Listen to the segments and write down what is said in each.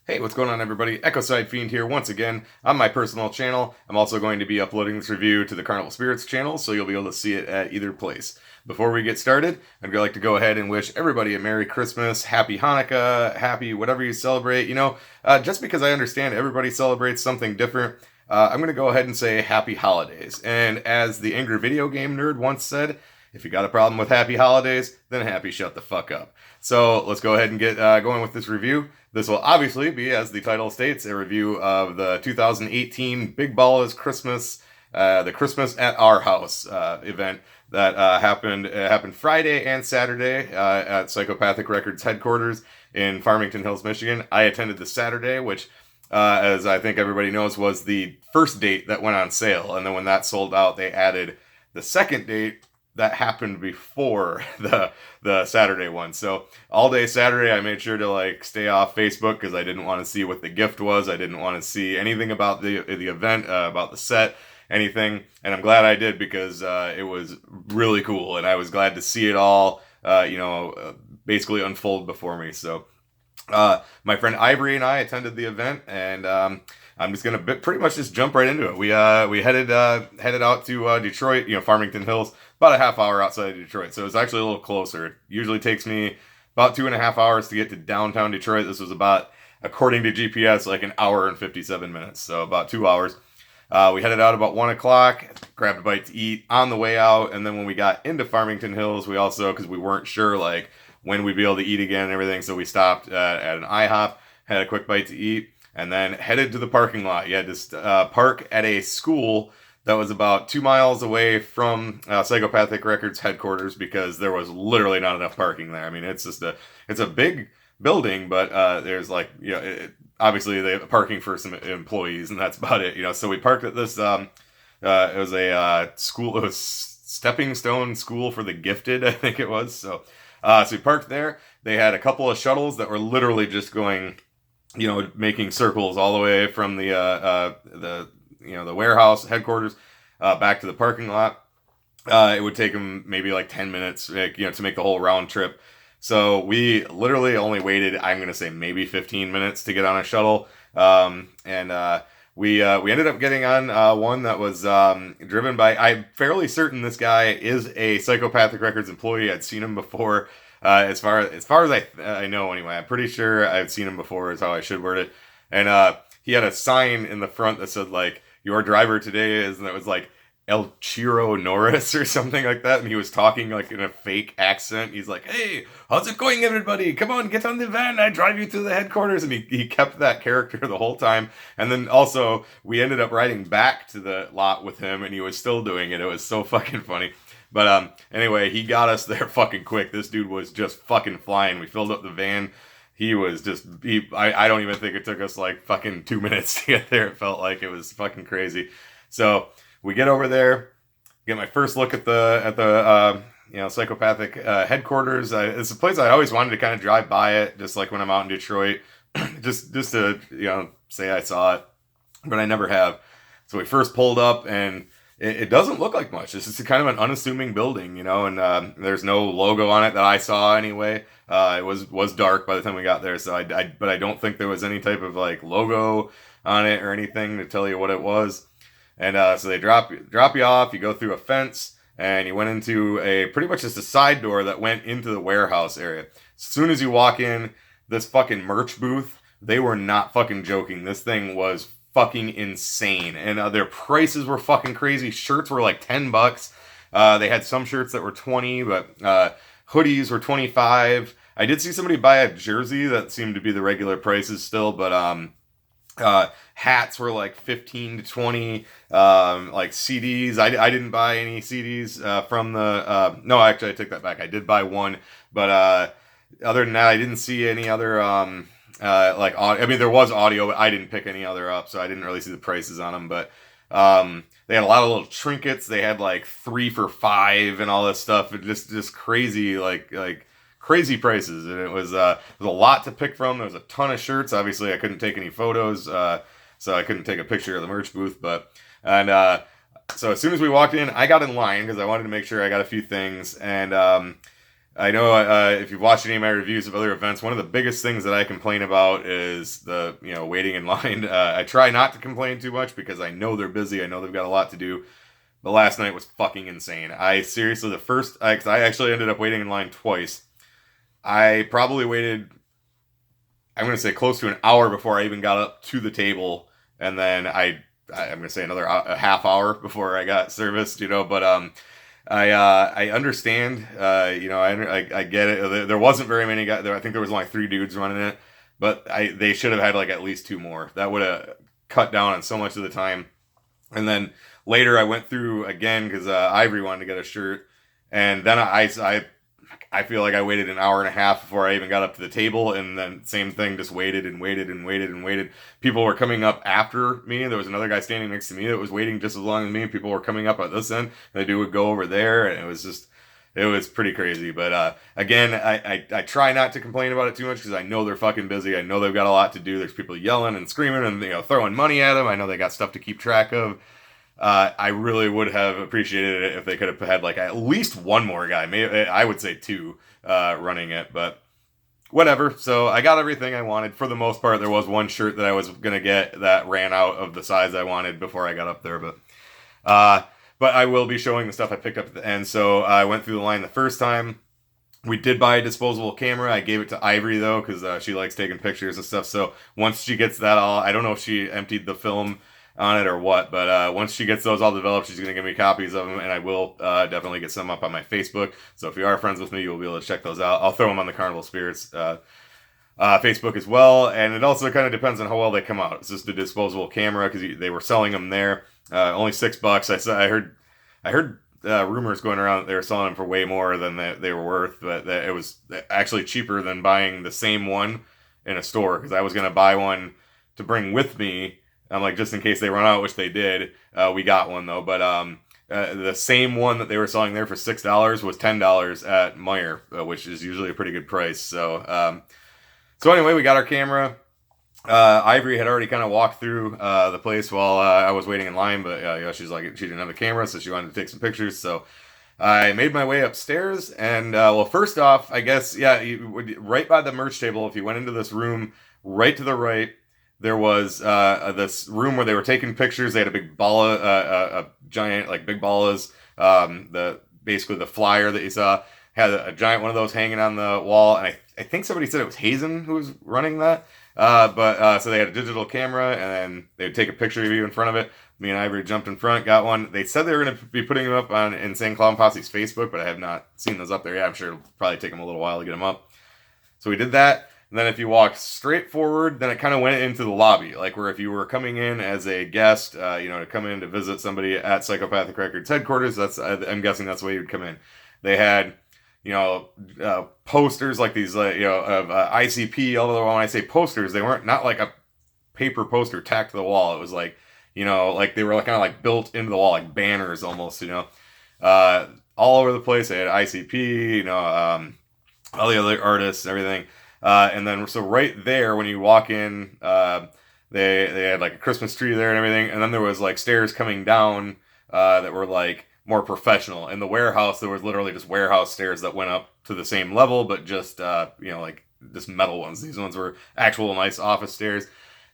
Hey, what's going on, everybody? Echo Side Fiend here once again on my personal channel. I'm also going to be uploading this review to the Carnival Spirits channel, so you'll be able to see it at either place. Before we get started, I'd like to go ahead and wish everybody a Merry Christmas, Happy Hanukkah, Happy whatever you celebrate. Just because I understand everybody celebrates something different, I'm going to go ahead and say Happy Holidays. And as the angry video game nerd once said, if you got a problem with Happy Holidays, then happy shut the fuck up. So let's go ahead and get going with this review. This will obviously be, as the title states, a review of the 2018 Big Ballas Christmas, the Christmas at Our House event that happened Friday and Saturday at Psychopathic Records headquarters in Farmington Hills, Michigan. I attended the Saturday, which, as I think everybody knows, was the first date that went on sale, and then when that sold out, they added the second date that happened before the Saturday one. So all day Saturday, I made sure to stay off Facebook because I didn't want to see what the gift was. I didn't want to see anything about the event, about the set, anything. And I'm glad I did because it was really cool, and I was glad to see it all, basically unfold before me. So my friend Ivory and I attended the event, and I'm just gonna pretty much just jump right into it. We headed out to Detroit, Farmington Hills, about a half hour outside of Detroit, so it's actually a little closer. It usually takes me about 2.5 hours to get to downtown Detroit. This was about, according to GPS, like an hour and 57 minutes, so about 2 hours. We headed out about 1 o'clock, grabbed a bite to eat on the way out, and then when we got into Farmington Hills, we also, because we weren't sure when we'd be able to eat again and everything, so we stopped at an IHOP, had a quick bite to eat, and then headed to the parking lot. You had to park at a school that was about 2 miles away from Psychopathic Records headquarters because there was literally not enough parking there. I mean, it's a big building, but there's obviously they have parking for some employees, and that's about it. So we parked at this. It was a school. It was Stepping Stone School for the Gifted, I think it was. So we parked there. They had a couple of shuttles that were literally just going, making circles all the way from the warehouse headquarters back to the parking lot. It would take them maybe 10 minutes, to make the whole round trip. So we literally only waited, I'm going to say maybe 15 minutes to get on a shuttle. We ended up getting on one that was driven by, I'm fairly certain this guy is a Psychopathic Records employee. I'd seen him before. As far as I know, anyway, I'm pretty sure I've seen him before, is how I should word it. And he had a sign in the front that said "Your driver today is," and it was El Chiro Norris or something like that, and he was talking in a fake accent. He's like, "Hey, how's it going, everybody? Come on, get on the van. I drive you to the headquarters." And he kept that character the whole time. And then also we ended up riding back to the lot with him, and he was still doing it. It was so fucking funny. But anyway, he got us there fucking quick. This dude was just fucking flying. We filled up the van. He was just, I don't even think it took us fucking 2 minutes to get there. It felt like it was fucking crazy. So we get over there, get my first look at the Psychopathic headquarters. It's a place I always wanted to kind of drive by it, just when I'm out in Detroit, just to say I saw it, but I never have. So we first pulled up, and it doesn't look like much. It's just kind of an unassuming building, and there's no logo on it that I saw anyway. It was dark by the time we got there, so but I don't think there was any type of logo on it or anything to tell you what it was. And so they drop you off. You go through a fence, and you went into a pretty much just a side door that went into the warehouse area. As soon as you walk in, this fucking merch booth, they were not fucking joking. This thing was fucking insane, and their prices were fucking crazy. Shirts were $10. They had some shirts that were 20, but hoodies were 25. I did see somebody buy a jersey that seemed to be the regular prices still, but hats were 15 to 20. CDs, I didn't buy any CDs from the no, actually I take that back. I did buy one, but other than that, I didn't see any other I mean, there was audio, but I didn't pick any other up, so I didn't really see the prices on them. But they had a lot of little trinkets. They had 3 for $5 and all this stuff. It just crazy, crazy prices, and it was a lot to pick from. There was a ton of shirts. Obviously, I couldn't take any photos, so I couldn't take a picture of the merch booth. So as soon as we walked in, I got in line because I wanted to make sure I got a few things, and I know if you've watched any of my reviews of other events, one of the biggest things that I complain about is the waiting in line. I try not to complain too much because I know they're busy. I know they've got a lot to do. But last night was fucking insane. I seriously, I actually ended up waiting in line twice. I probably waited, I'm going to say close to an hour before I even got up to the table. And then I'm going to say another a half hour before I got serviced, but I understand, I get it. There wasn't very many guys there. I think there was only 3 dudes running it, but they should have had like at least 2 more. That would have cut down on so much of the time. And then later I went through again because Ivory wanted to get a shirt, and then I feel like I waited an hour and a half before I even got up to the table, and then same thing, just waited and waited and waited and waited. People were coming up after me. There was another guy standing next to me that was waiting just as long as me. People were coming up at this end. They would go over there, and it was pretty crazy. But again, I try not to complain about it too much because I know they're fucking busy. I know they've got a lot to do. There's people yelling and screaming and throwing money at them. I know they got stuff to keep track of. I really would have appreciated it if they could have had like at least one more guy. Maybe I would say 2 running it, but whatever. So I got everything I wanted for the most part. There was one shirt that I was gonna get that ran out of the size I wanted before I got up there, but I will be showing the stuff I picked up at the end. So I went through the line the first time. We did buy a disposable camera. I gave it to Ivory though because she likes taking pictures and stuff. So once she gets that all, I don't know if she emptied the film on it or what, but once she gets those all developed, she's going to give me copies of them, and I will definitely get some up on my Facebook. So if you are friends with me, you'll be able to check those out. I'll throw them on the Carnival Spirits Facebook as well, and it also kind of depends on how well they come out. It's just a disposable camera because they were selling them there, only $6. I heard rumors going around that they were selling them for way more than they were worth, but that it was actually cheaper than buying the same one in a store because I was going to buy one to bring with me. I'm like, just in case they run out, which they did. We got one though, but the same one that they were selling there for $6 was $10 at Meijer, which is usually a pretty good price. So anyway, we got our camera. Ivory had already kind of walked through the place while I was waiting in line, but she's like, she didn't have a camera, so she wanted to take some pictures. So I made my way upstairs, and well, first off, I guess, right by the merch table, if you went into this room, right to the right, there was this room where they were taking pictures. They had a big balla, a giant, like big ballas. Basically the flyer that you saw had a giant one of those hanging on the wall. And I think somebody said it was Hazen who was running that. So they had a digital camera, and then they would take a picture of you in front of it. Me and Ivory jumped in front, got one. They said they were going to be putting them up on Insane Clown Posse's Facebook, but I have not seen those up there yet. I'm sure it'll probably take them a little while to get them up. So we did that. And then if you walk straight forward, then it kind of went into the lobby, like where if you were coming in as a guest, to come in to visit somebody at Psychopathic Records headquarters, I'm guessing that's the way you'd come in. They had, posters like these, of ICP. Although when I say posters, they weren't not like a paper poster tacked to the wall. It was like, like they were kind of like built into the wall, like banners almost, all over the place. They had ICP, all the other artists, everything. And then, so right there, when you walk in, they had like a Christmas tree there and everything. And then there was like stairs coming down, that were like more professional. In the warehouse, there was literally just warehouse stairs that went up to the same level, but just, like just metal ones. These ones were actual nice office stairs.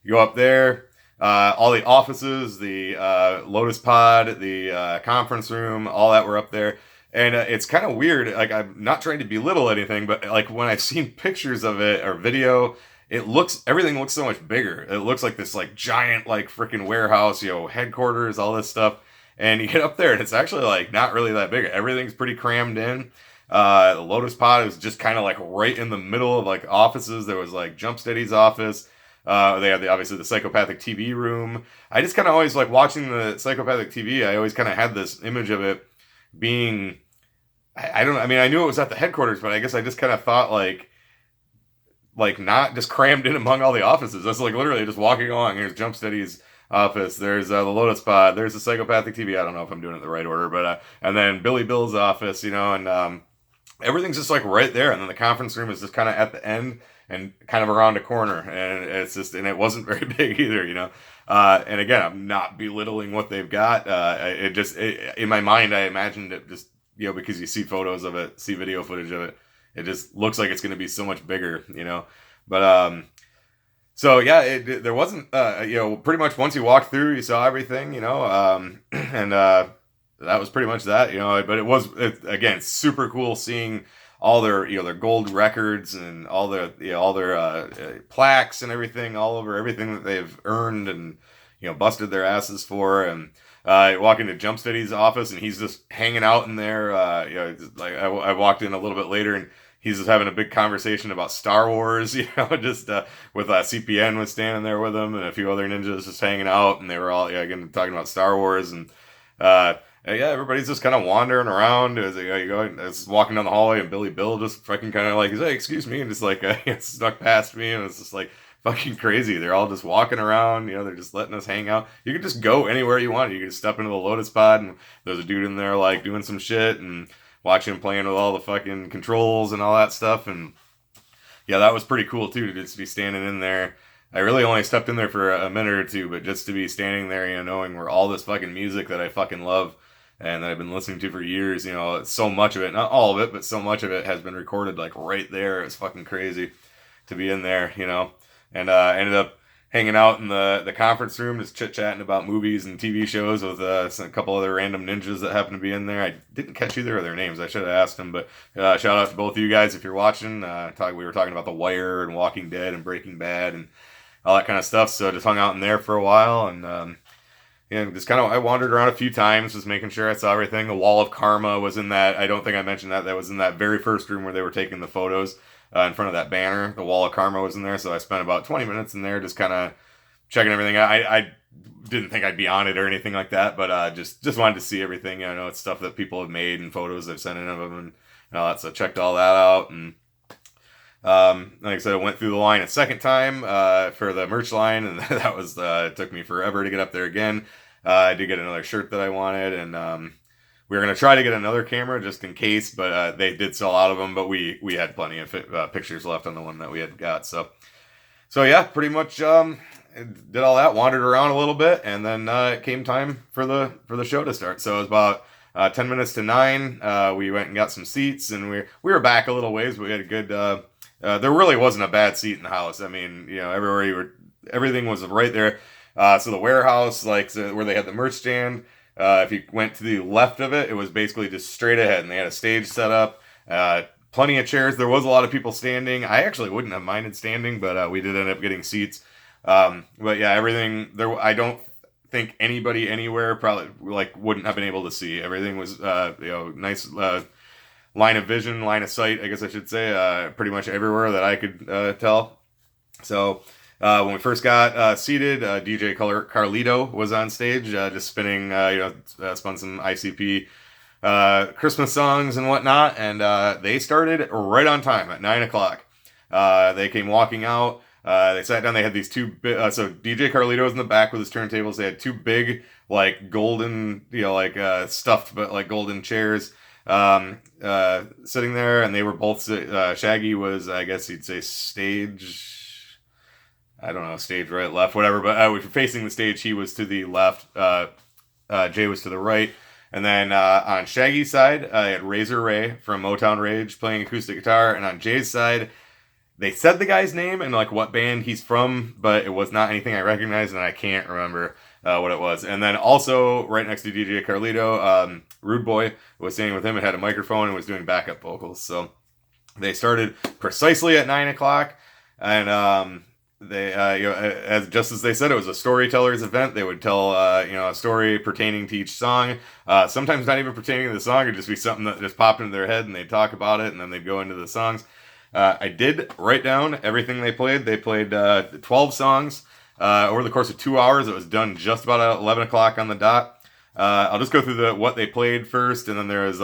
You go up there, all the offices, the, Lotus Pod, the, conference room, all that were up there. And it's kind of weird, like I'm not trying to belittle anything, but like when I've seen pictures of it or video, everything looks so much bigger. It looks like this like giant like freaking warehouse, headquarters, all this stuff. And you get up there and it's actually like not really that big. Everything's pretty crammed in. The Lotus Pod was just kind of like right in the middle of like offices. There was like Jump Steady's office. They had obviously the Psychopathic TV room. I just kind of always like watching the Psychopathic TV. I always kind of had this image of it being, I don't know. I mean, I knew it was at the headquarters, but I guess I just kind of thought like not just crammed in among all the offices. That's like literally just walking along. Here's Jump Steady's office. There's the Lotus Pod. There's the Psychopathic TV. I don't know if I'm doing it the right order, but and then Billy Bill's office, and everything's just like right there. And then the conference room is just kind of at the end and kind of around a corner. And it's just, and it wasn't very big either, And again, I'm not belittling what they've got. In my mind, I imagined it just, because you see photos of it, see video footage of it. it just looks like it's going to be so much bigger, But so yeah, there wasn't pretty much once you walked through, you saw everything, and that was pretty much that, But it was again super cool seeing all their their gold records and all their all their plaques and everything all over everything that they've earned and busted their asses for. And walk into Jumpsteady's office and he's just hanging out in there. Like I walked in a little bit later and he's just having a big conversation about Star Wars, just with CPN was standing there with him and a few other ninjas just hanging out, and they were all again talking about Star Wars. And everybody's just kind of wandering around as you go. I was walking down the hallway and Billy Bill just fucking kind of like, he's like, excuse me, and just like snuck past me, and it's just like fucking crazy. They're all just walking around, they're just letting us hang out. You could just go anywhere you want. You could step into the Lotus Pod and there's a dude in there like doing some shit and watching him playing with all the fucking controls and all that stuff. And yeah, that was pretty cool too, to just be standing in there. I really only stepped in there for a minute or two, but just to be standing there, knowing where all this fucking music that I fucking love and that I've been listening to for years, so much of it, not all of it, but so much of it has been recorded like right there. It's fucking crazy to be in there, And I ended up hanging out in the conference room, just chit-chatting about movies and TV shows with a couple other random ninjas that happened to be in there. I didn't catch either of their names. I should have asked them, but shout out to both of you guys if you're watching. We were talking about The Wire and Walking Dead and Breaking Bad and all that kind of stuff, so I just hung out in there for a while, and just kind of, I wandered around a few times, just making sure I saw everything. The Wall of Karma was in that. I don't think I mentioned that. That was in that very first room where they were taking the photos. In front of that banner. The Wall of Karma was in there, so I spent about 20 minutes in there just kind of checking everything out. I didn't think I'd be on it or anything like that, but just wanted to see everything. I know it's stuff that people have made and photos they've sent in of them and all that, so I checked all that out. And like I said, I went through the line a second time for the merch line, and that was it took me forever to get up there again. I did get another shirt that I wanted, and we were going to try to get another camera just in case, but they did sell out of them, but we had plenty of pictures left on the one that we had got. So yeah, pretty much did all that, wandered around a little bit, and then it came time for the show to start. So it was about 10 minutes to 9. We went and got some seats, and we were back a little ways, but we had a good... there really wasn't a bad seat in the house. I mean, everywhere everything was right there. So the warehouse, where they had the merch stand... if you went to the left of it, it was basically just straight ahead, and they had a stage set up, plenty of chairs. There was a lot of people standing. I actually wouldn't have minded standing, but we did end up getting seats. But yeah, everything there. I don't think anybody anywhere probably wouldn't have been able to see. Everything was nice line of vision, line of sight, I guess I should say. Pretty much everywhere that I could tell. So. When we first got seated, DJ Carlito was on stage, just spinning, spun some ICP Christmas songs and whatnot, and they started right on time at 9 o'clock. They came walking out. They sat down. They had these two. So DJ Carlito was in the back with his turntables. They had two big, golden, stuffed but golden chairs sitting there, and they were both. Shaggy was, I guess you'd say, stage. I don't know, stage right, left, whatever, but we were facing the stage. He was to the left, Jay was to the right, and then on Shaggy's side, I had Razor Ray from Motown Rage playing acoustic guitar, and on Jay's side, they said the guy's name and what band he's from, but it was not anything I recognized, and I can't remember what it was. And then also, right next to DJ Carlito, Rude Boy was standing with him and had a microphone and was doing backup vocals. So they started precisely at 9 o'clock, and they as they said, it was a storyteller's event. They would tell a story pertaining to each song, sometimes not even pertaining to the song. It'd just be something that just popped into their head, and they'd talk about it, and then they'd go into the songs. I did write down everything they played. They played 12 songs over the course of 2 hours. It was done just about at 11 o'clock on the dot. I'll just go through what they played first, and then there was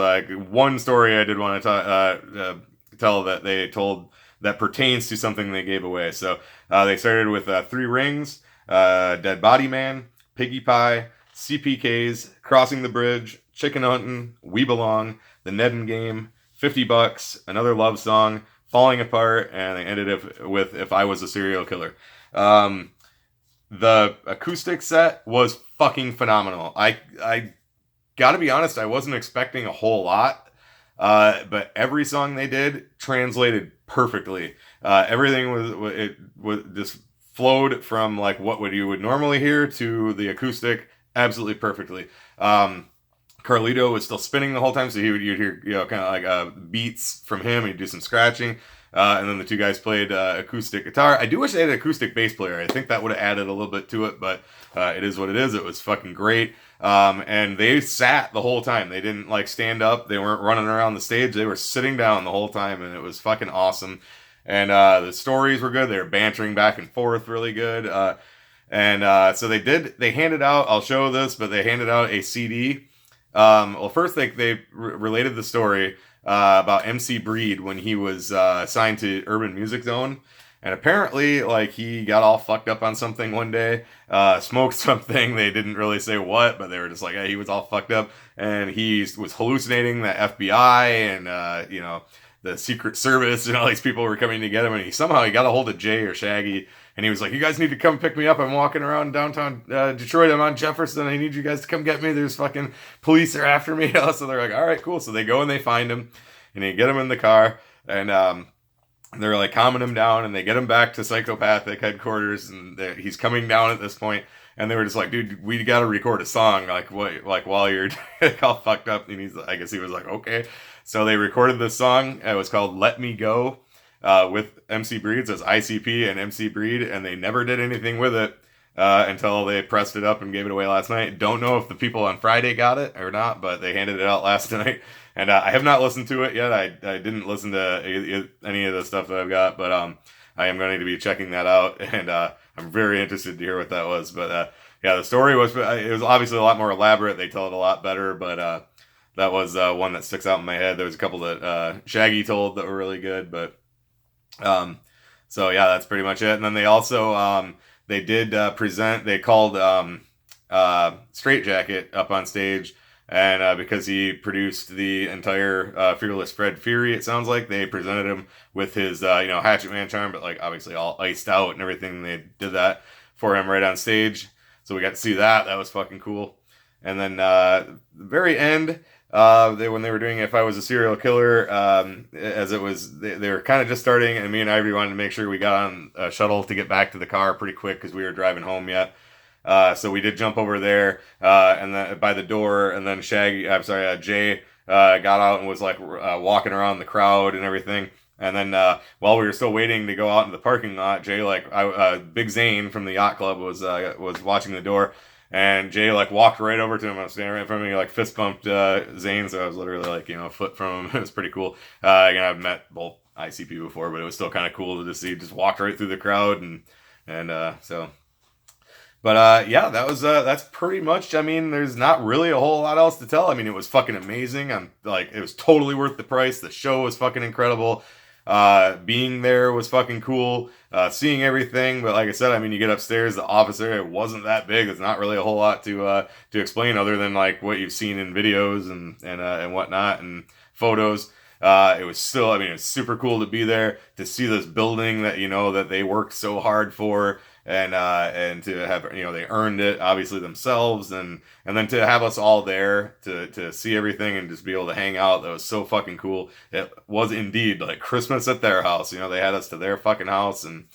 one story I did want to tell that they told that pertains to something they gave away. So they started with Three Rings, Dead Body Man, Piggy Pie, CPKs, Crossing the Bridge, Chicken Huntin', We Belong, The Nedden Game, $50, Another Love Song, Falling Apart, and they ended up with If I Was a Serial Killer. The acoustic set was fucking phenomenal. I gotta be honest, I wasn't expecting a whole lot. But every song they did translated perfectly. Everything was just flowed from like what you would normally hear to the acoustic absolutely perfectly. Carlito was still spinning the whole time, so you'd hear kind of like beats from him, and he'd do some scratching. And then the two guys played acoustic guitar. I do wish they had an acoustic bass player. I think that would have added a little bit to it, but it is what it is. It was fucking great. And they sat the whole time. They didn't like stand up. They weren't running around the stage. They were sitting down the whole time, and it was fucking awesome. And the stories were good. They were bantering back and forth really good. So they handed out, I'll show this, but they handed out a CD. Well, first they related the story about MC Breed when he was signed to Urban Music Zone. And apparently, like, he got all fucked up on something one day, smoked something. They didn't really say what, but they were just like, hey, he was all fucked up. And he was hallucinating the FBI and, the Secret Service and all these people were coming to get him. And he got a hold of Jay or Shaggy. And he was like, you guys need to come pick me up. I'm walking around downtown Detroit. I'm on Jefferson. I need you guys to come get me. There's fucking police are after me. So they're like, all right, cool. So they go and they find him. And they get him in the car. And they're like calming him down. And they get him back to Psychopathic headquarters. And he's coming down at this point. And they were just like, dude, we got to record a song. Like, what? Like, while you're all fucked up. And I guess he was like, okay. So they recorded this song. It was called Let Me Go. With MC Breed, so it's ICP and MC Breed, and they never did anything with it until they pressed it up and gave it away last night. Don't know if the people on Friday got it or not, but they handed it out last night, and I have not listened to it yet. I didn't listen to any of the stuff that I've got, but I am going to be checking that out, and I'm very interested to hear what that was. But yeah, the story was obviously a lot more elaborate. They tell it a lot better, but that was one that sticks out in my head. There was a couple that Shaggy told that were really good, but. So yeah, that's pretty much it. And then they also, they did, present, they called, Straight Jacket up on stage. And, because he produced the entire, Fearless Fred Fury, it sounds like they presented him with his, Hatchet Man charm, but like obviously all iced out and everything. They did that for him right on stage. So we got to see that. That was fucking cool. And then, the very end, when they were doing If I Was a Serial Killer, as it was, they were kind of just starting, and me and Ivory wanted to make sure we got on a shuttle to get back to the car pretty quick because we were driving home yet. So we did jump over there, and then by the door, and then Jay, got out and was like walking around the crowd and everything. And then while we were still waiting to go out in the parking lot, Jay, Big Zane from the yacht club was watching the door. And Jay, walked right over to him. I was standing right in front of me, fist bumped Zane. So I was literally, a foot from him. It was pretty cool. Again, I've met both ICP before, but it was still kind of cool to just see. He just walked right through the crowd. So. But, yeah, that's pretty much, there's not really a whole lot else to tell. It was fucking amazing. It was totally worth the price. The show was fucking incredible. Being there was fucking cool. Seeing everything, but like I said, you get upstairs, the office area wasn't that big. There's not really a whole lot to explain other than what you've seen in videos and whatnot and photos. It was still, it's super cool to be there, to see this building that, that they worked so hard for, and to have, they earned it obviously themselves, and then to have us all there to see everything and just be able to hang out. That was so fucking cool. It was indeed like Christmas at their house. They had us to their fucking house, and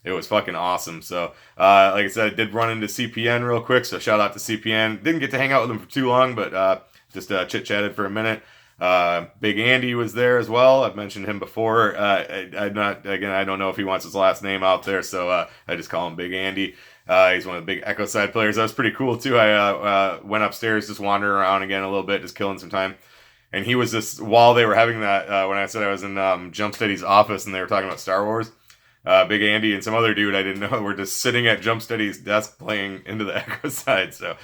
it was fucking awesome. So, like I said, I did run into CPN real quick, so shout out to CPN. Didn't get to hang out with them for too long, but just chit-chatted for a minute. Big Andy was there as well. I've mentioned him before. I don't know if he wants his last name out there, so I just call him Big Andy. He's one of the big Echo Side players. That was pretty cool too. I went upstairs, just wandering around again a little bit, just killing some time. And he was just, while they were having that, when I said I was in Jumpsteady's office and they were talking about Star Wars, Big Andy and some other dude I didn't know were just sitting at Jumpsteady's desk playing Into the Echo Side. So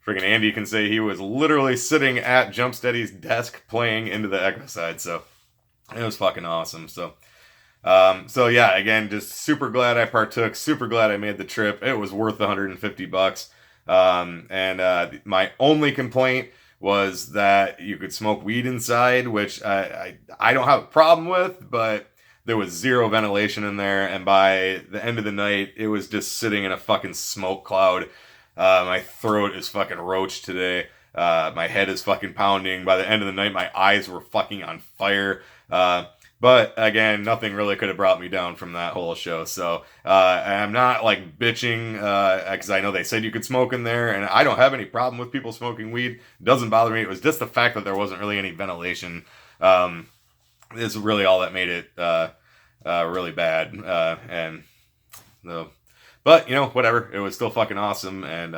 freaking Andy can say he was literally sitting at Jumpsteady's desk playing Into the Echo Side. So it was fucking awesome. So yeah, again, just super glad I partook. Super glad I made the trip. It was worth $150. My only complaint was that you could smoke weed inside, which I don't have a problem with, but there was zero ventilation in there. And by the end of the night, it was just sitting in a fucking smoke cloud. My throat is fucking roached today. My head is fucking pounding. By the end of the night, my eyes were fucking on fire. But again, nothing really could have brought me down from that whole show. So I'm not like bitching because I know they said you could smoke in there, and I don't have any problem with people smoking weed. It doesn't bother me. It was just the fact that there wasn't really any ventilation. Is really all that made it really bad. But you know, whatever. It was still fucking awesome, and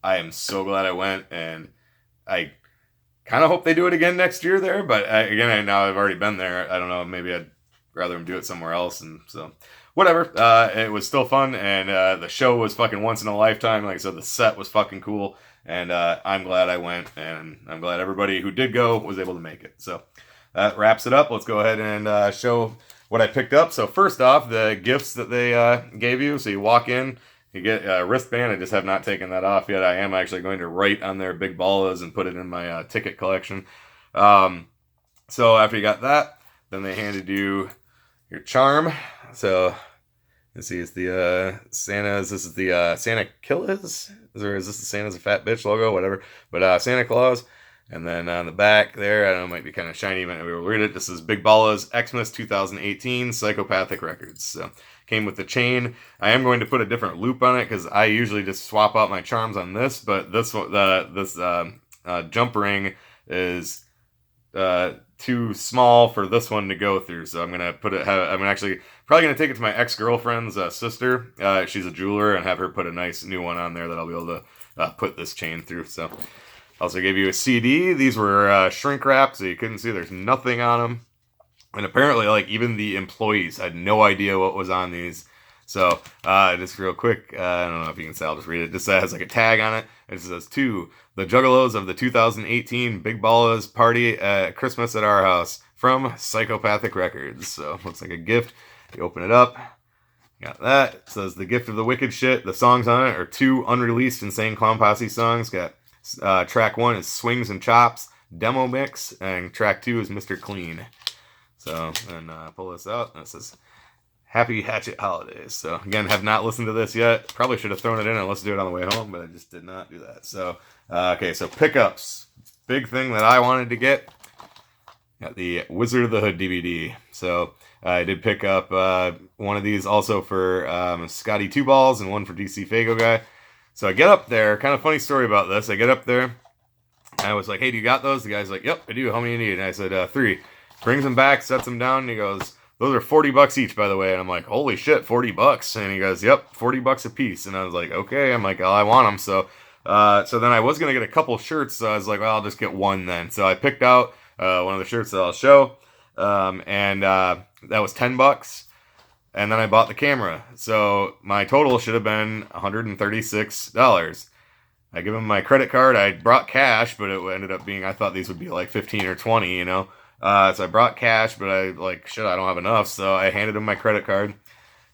I am so glad I went, and I kind of hope they do it again next year there, but again, now I've already been there. I don't know, maybe I'd rather them do it somewhere else, and so whatever. It was still fun, and the show was fucking once in a lifetime. Like I said, the set was fucking cool, and I'm glad I went, and I'm glad everybody who did go was able to make it. So that wraps it up. Let's go ahead and show what I picked up. So first off, the gifts that they gave you. So you walk in, you get a wristband. I just have not taken that off yet. I am actually going to write on their big ballas and put it in my ticket collection. So after you got that, then they handed you your charm. So let's see, it's the Santa's. This is the Santa Killis? Or is this the Santa's a fat bitch logo? Whatever. But Santa Claus. And then on the back there, I don't know, it might be kind of shiny, but we will read it. This is Big Ballas, Xmas 2018, Psychopathic Records. So came with the chain. I am going to put a different loop on it because I usually just swap out my charms on this, but this jump ring is too small for this one to go through. So I'm gonna put it. I'm actually probably gonna take it to my ex-girlfriend's sister. She's a jeweler, and have her put a nice new one on there that I'll be able to put this chain through. So. Also gave you a CD. These were shrink wrapped, so you couldn't see. There's nothing on them. And apparently, like, even the employees had no idea what was on these. So, just real quick, I don't know if you can say, I'll just read it. Just has like a tag on it. It says, to the Juggalos of the 2018 Big Ballas Party at Christmas at Our House from Psychopathic Records. So, looks like a gift. You open it up. Got that. It says, the gift of the wicked shit. The songs on it are 2 unreleased Insane Clown Posse songs. Got track 1 is Swings and Chops demo mix, and track 2 is Mr. Clean. So, and pull this out, and it says Happy Hatchet Holidays. So again, have not listened to this yet. Probably should have thrown it in and listened to it on the way home, but I just did not do that. So okay, so pickups, big thing that I wanted to get. Got the Wizard of the Hood DVD. So I did pick up one of these also for Scotty Two Balls and one for DC Fago Guy. So I get up there, kind of funny story about this. I get up there, and I was like, hey, do you got those? The guy's like, yep, I do. How many do you need? And I said, 3. Brings them back, sets them down, and he goes, those are $40 each, by the way. And I'm like, holy shit, $40. And he goes, yep, $40 a piece. And I was like, okay. I'm like, oh, I want them. So then I was going to get a couple shirts. So I was like, well, I'll just get one then. So I picked out one of the shirts that I'll show. And that was $10. And then I bought the camera. So my total should have been $136. I give him my credit card. I brought cash, but it ended up being, I thought these would be like 15 or 20, you know. So I brought cash, but I like, shit, I don't have enough. So I handed him my credit card.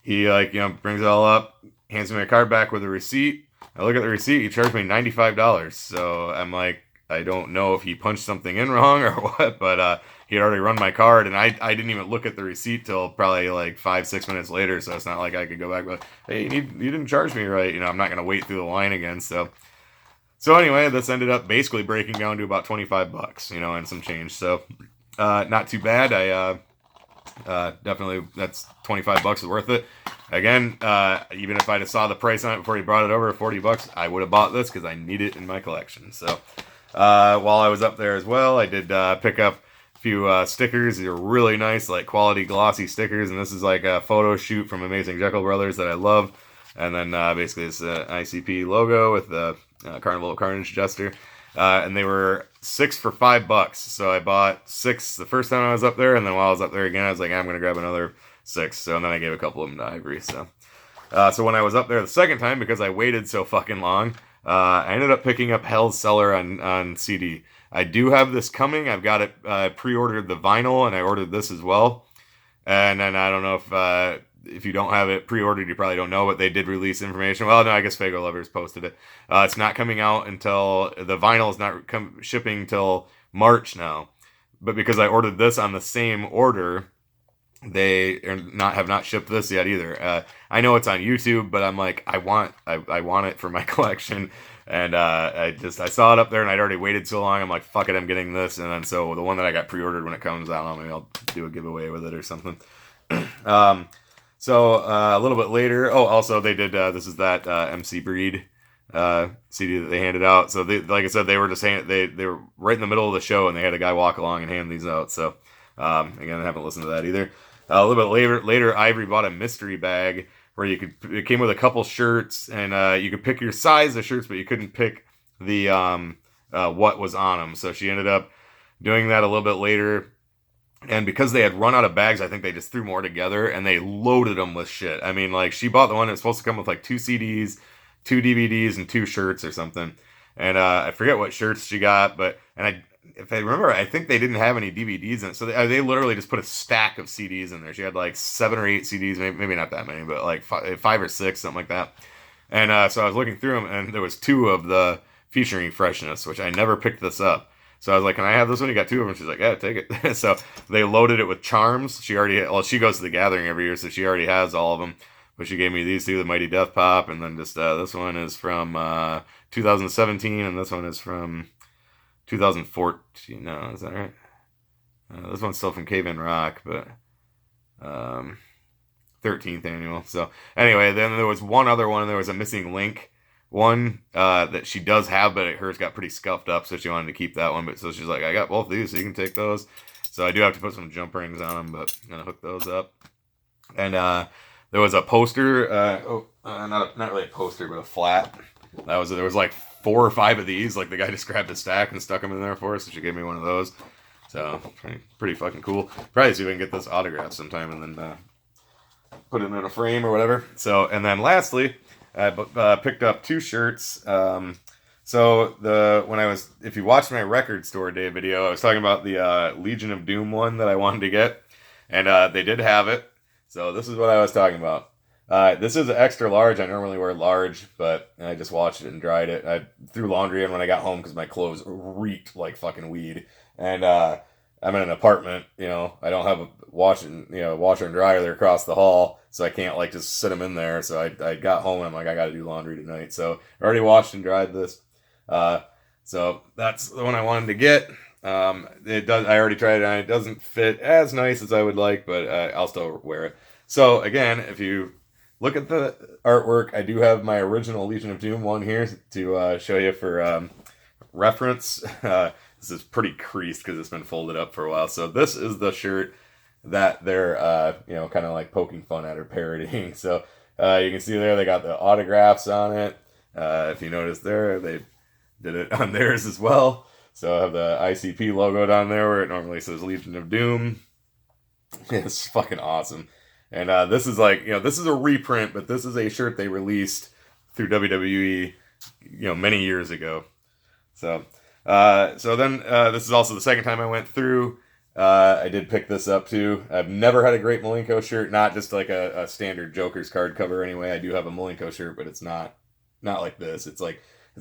He brings it all up, hands me my card back with a receipt. I look at the receipt. He charged me $95. So I'm like, I don't know if he punched something in wrong or what, but he had already run my card, and I didn't even look at the receipt till probably like 5-6 minutes later. So it's not like I could go back, but hey, you didn't charge me right. You know, I'm not gonna wait through the line again. So anyway, this ended up basically breaking down to about $25, you know, and some change. So not too bad. I definitely, that's $25 is worth it. Again, even if I'd have saw the price on it before he brought it over, $40, I would have bought this because I need it in my collection. So while I was up there as well, I did pick up few stickers. These are really nice, like quality glossy stickers, and this is like a photo shoot from Amazing Jekyll Brothers that I love. And then basically this ICP logo with the Carnival of Carnage Jester, and they were 6 for $5. So I bought 6 the first time I was up there, and then while I was up there again, I was like, I'm gonna grab another 6. So and then I gave a couple of them to Ivory. So when I was up there the second time, because I waited so fucking long, I ended up picking up Hell's Cellar on CD. I do have this coming. I've got it pre-ordered the vinyl, and I ordered this as well. And then I don't know if you don't have it pre-ordered, you probably don't know, but they did release information. Well, no, I guess Fago Lovers posted it. It's not coming out until the vinyl is not shipping till March now. But because I ordered this on the same order, they have not shipped this yet either. I know it's on YouTube, but I'm like, I want it for my collection. And I saw it up there, and I'd already waited so long. I'm like, fuck it, I'm getting this. And then so the one that I got pre-ordered, when it comes out, maybe I'll do a giveaway with it or something. So a little bit later, also they did this is that MC Breed CD that they handed out. So they, like I said, they were just they were right in the middle of the show, and they had a guy walk along and hand these out. So again, I haven't listened to that either. A little bit later, Ivory bought a mystery bag where it came with a couple shirts, and you could pick your size of shirts, but you couldn't pick the what was on them. So she ended up doing that a little bit later. And because they had run out of bags, I think they just threw more together, and they loaded them with shit. I mean, like, she bought the one that was supposed to come with like 2 CDs, 2 DVDs, and 2 shirts or something. And I forget what shirts she got, if I remember, I think they didn't have any DVDs in it. So they literally just put a stack of CDs in there. She had like 7 or 8 CDs, maybe not that many, but like 5 or 6, something like that. And so I was looking through them, and there was 2 of the featuring Freshness, which I never picked this up. So I was like, can I have this one? You got 2 of them. She's like, yeah, take it. So they loaded it with charms. She goes to the gathering every year, so she already has all of them. But she gave me these 2, the Mighty Death Pop, and then just this one is from 2017, and this one is from 2014. No, is that right? This one's still from Cave in Rock, but 13th annual. So anyway, then there was one other one, and there was a missing link one that she does have, but hers got pretty scuffed up, so she wanted to keep that one. But so she's like, I got both of these, so you can take those. So I do have to put some jump rings on them, but I'm gonna hook those up. And there was a poster, not really a poster, but a flat. There was like 4 or 5 of these. Like, the guy just grabbed a stack and stuck them in there for us, so she gave me one of those. So pretty fucking cool. Probably see if we can get this autographed sometime, and then put it in a frame or whatever. So, and then lastly, I picked up 2 shirts. If you watched my record store day video, I was talking about the Legion of Doom one that I wanted to get, and they did have it. So this is what I was talking about. This is an extra large. I normally wear large, but I just washed it and dried it. I threw laundry in when I got home because my clothes reeked like fucking weed. And I'm in an apartment, I don't have a washer and dryer there across the hall, so I can't like just sit them in there. So I got home and I'm like, I got to do laundry tonight. So I already washed and dried this. So that's the one I wanted to get. It does. I already tried it on. It doesn't fit as nice as I would like, but I'll still wear it. So again, if you look at the artwork, I do have my original Legion of Doom one here to show you for reference. This is pretty creased because it's been folded up for a while. So this is the shirt that they're kind of like poking fun at or parodying. So you can see there they got the autographs on it. If you notice there, they did it on theirs as well. So I have the ICP logo down there where it normally says Legion of Doom. It's fucking awesome. And this is like, this is a reprint, but this is a shirt they released through WWE, many years ago. So then this is also the second time I went through. I did pick this up too. I've never had a great Malenko shirt, not just like a standard Joker's card cover anyway. I do have a Malenko shirt, but it's not like this. It's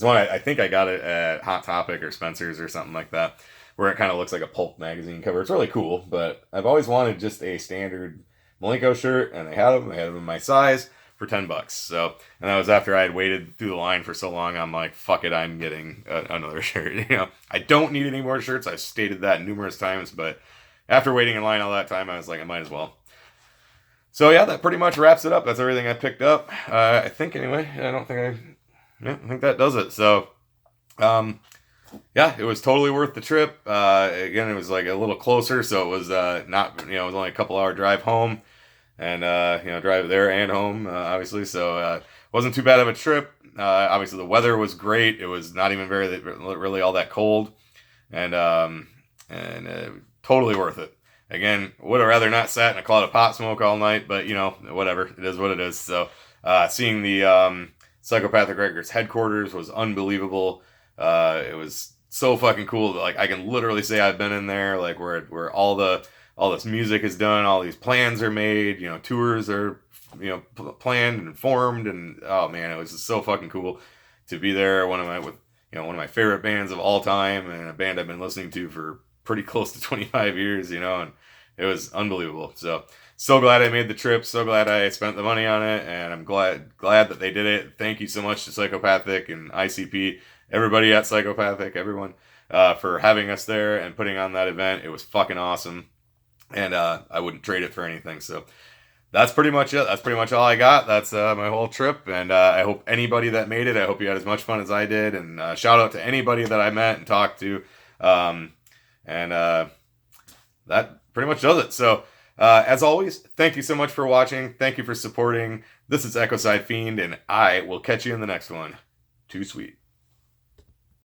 one I think I got it at Hot Topic or Spencer's or something like that, where it kind of looks like a pulp magazine cover. It's really cool, but I've always wanted just a standard Malenko shirt, and they had them in my size for $10. So, and that was after I had waited through the line for so long. I'm like, fuck it, I'm getting another shirt. I don't need any more shirts. I've stated that numerous times, but after waiting in line all that time, I was like, I might as well. So yeah, that pretty much wraps it up. That's everything I picked up. I think anyway. I think that does it. So, yeah, it was totally worth the trip. Again, it was like a little closer, so it was not, it was only a couple hour drive home, and drive there and home, obviously. So wasn't too bad of a trip. Obviously, the weather was great. It was not even really all that cold, and totally worth it. Again, would have rather not sat in a cloud of pot smoke all night, but whatever. It is what it is. So seeing the Psychopathic Records headquarters was unbelievable. It was so fucking cool that, like, I can literally say I've been in there, like, where all this music is done, all these plans are made, tours are, planned and formed, and oh man, it was just so fucking cool to be there. One of my favorite bands of all time, and a band I've been listening to for pretty close to 25 years, and it was unbelievable. So so glad I made the trip. So glad I spent the money on it, and I'm glad that they did it. Thank you so much to Psychopathic and ICP, everybody at Psychopathic, everyone, for having us there and putting on that event. It was fucking awesome, and I wouldn't trade it for anything. So that's pretty much it. That's pretty much all I got. That's my whole trip, and I hope anybody that made it, I hope you had as much fun as I did, and shout out to anybody that I met and talked to, and that pretty much does it. So, as always, thank you so much for watching. Thank you for supporting. This is Ecocide Fiend, and I will catch you in the next one. Too sweet.